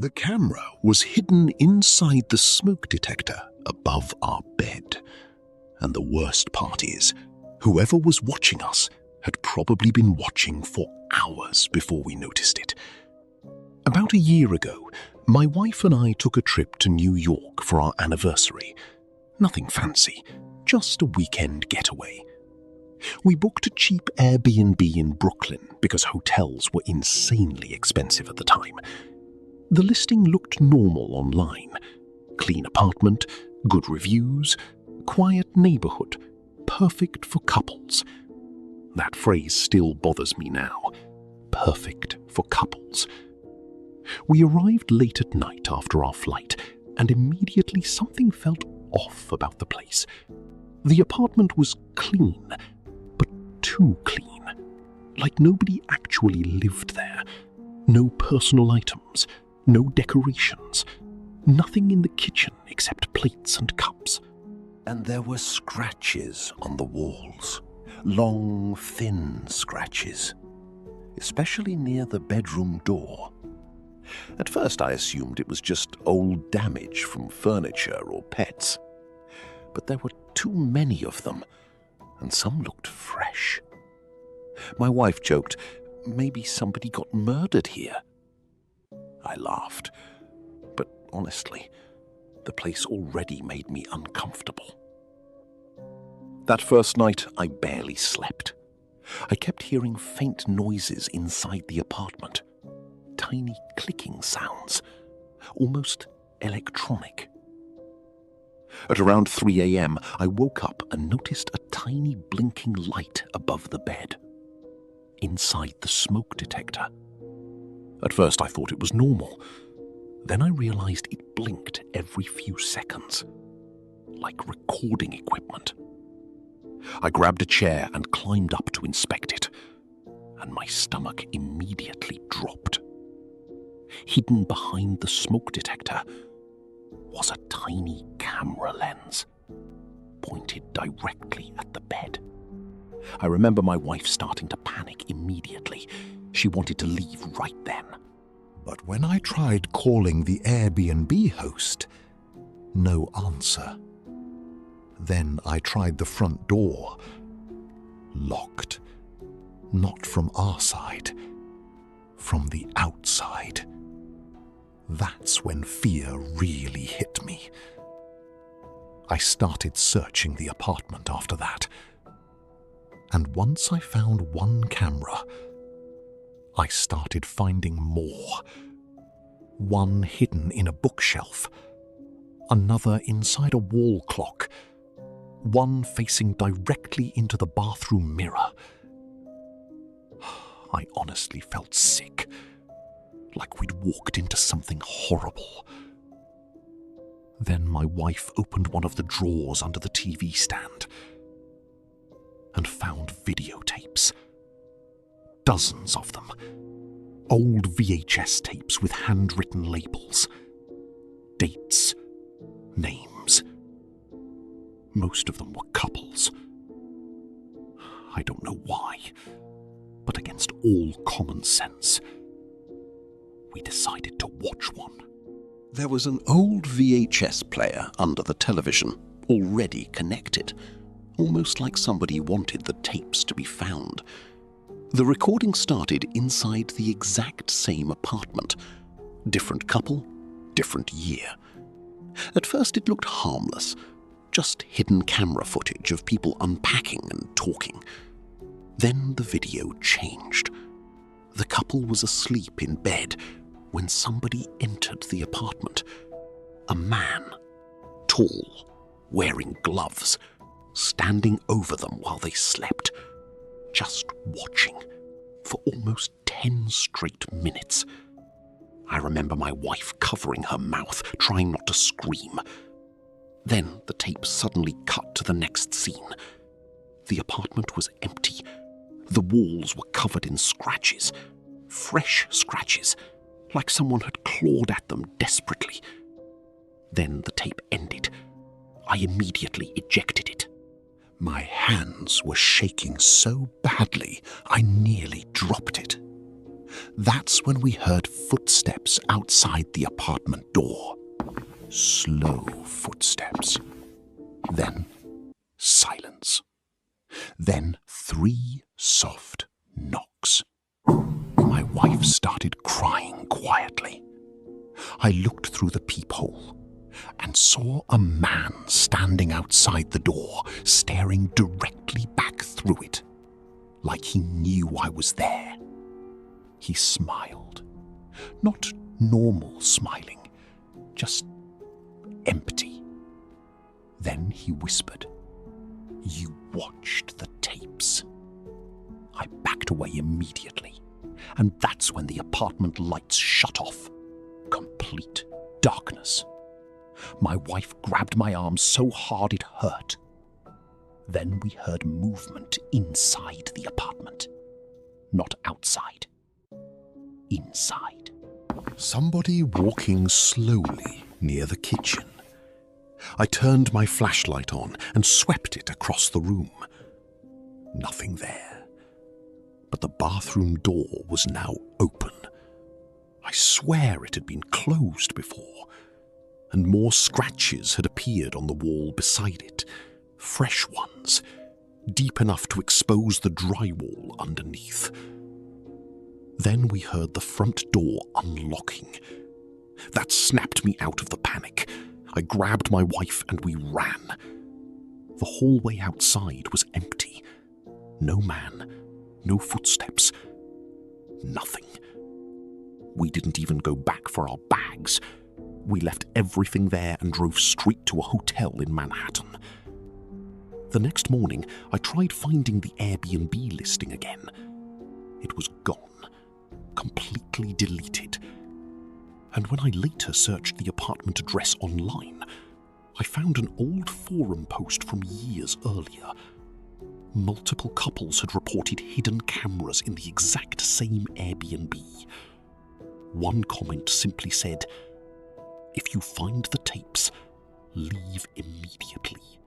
The camera was hidden inside the smoke detector above our bed. And the worst part is, whoever was watching us had probably been watching for hours before we noticed it. About a year ago, my wife and I took a trip to New York for our anniversary. Nothing fancy, just a weekend getaway. We booked a cheap Airbnb in Brooklyn because hotels were insanely expensive at the time. The listing looked normal online. Clean apartment, good reviews, quiet neighborhood, perfect for couples. That phrase still bothers me now. Perfect for couples. We arrived late at night after our flight, and immediately something felt off about the place. The apartment was clean, but too clean. Like nobody actually lived there. No personal items, no decorations, nothing in the kitchen except plates and cups. And there were scratches on the walls. Long, thin scratches, especially near the bedroom door. At first I assumed it was just old damage from furniture or pets. But there were too many of them, and some looked fresh. My wife joked, maybe somebody got murdered here. I laughed, but honestly, the place already made me uncomfortable. That first night, I barely slept. I kept hearing faint noises inside the apartment. Tiny clicking sounds, almost electronic. At around 3 a.m., I woke up and noticed a tiny blinking light above the bed, inside the smoke detector. At first, I thought it was normal. Then I realized it blinked every few seconds, like recording equipment. I grabbed a chair and climbed up to inspect it, and my stomach immediately dropped. Hidden behind the smoke detector was a tiny camera lens, pointed directly at the bed. I remember my wife starting to panic immediately. She wanted to leave right then. But when I tried calling the Airbnb host, no answer. Then I tried the front door. Locked. Not from our side. From the outside. That's when fear really hit me. I started searching the apartment after that. And once I found one camera, I started finding more. One hidden in a bookshelf. Another inside a wall clock. One facing directly into the bathroom mirror. I honestly felt sick, like we'd walked into something horrible. Then my wife opened one of the drawers under the TV stand and found videotapes. Dozens of them. Old VHS tapes with handwritten labels. Dates. Names. Most of them were couples. I don't know why, but against all common sense, we decided to watch one. There was an old VHS player under the television, already connected, almost like somebody wanted the tapes to be found. The recording started inside the exact same apartment. Different couple, different year. At first it looked harmless, just hidden camera footage of people unpacking and talking. Then the video changed. The couple was asleep in bed when somebody entered the apartment. A man, tall, wearing gloves, standing over them while they slept, just watching for almost 10 straight minutes. I remember my wife covering her mouth, trying not to scream. Then the tape suddenly cut to the next scene. The apartment was empty. The walls were covered in scratches, fresh scratches, like someone had clawed at them desperately. Then the tape ended. I immediately ejected it. My hands were shaking so badly I nearly dropped it. That's when we heard footsteps outside the apartment door. Slow footsteps. Then silence. Then 3 soft knocks. My wife started crying quietly. I looked through the peephole and saw a man standing outside the door, staring directly back through it, like he knew I was there. He smiled. Not normal smiling, just empty. Then he whispered, "You watched the tapes." I backed away immediately, and that's when the apartment lights shut off. Complete darkness. My wife grabbed my arm so hard it hurt. Then we heard movement inside the apartment. Not outside. Inside. Somebody walking slowly near the kitchen. I turned my flashlight on and swept it across the room. Nothing there. But the bathroom door was now open. I swear it had been closed before, and more scratches had appeared on the wall beside it, fresh ones, deep enough to expose the drywall underneath. Then we heard the front door unlocking. That snapped me out of the panic. I grabbed my wife and we ran. The hallway outside was empty. No man, no footsteps, nothing. We didn't even go back for our bags. We left everything there and drove straight to a hotel in Manhattan. The next morning, I tried finding the Airbnb listing again. It was gone, completely deleted. And when I later searched the apartment address online, I found an old forum post from years earlier. Multiple couples had reported hidden cameras in the exact same Airbnb. One comment simply said, "If you find the tapes, leave immediately."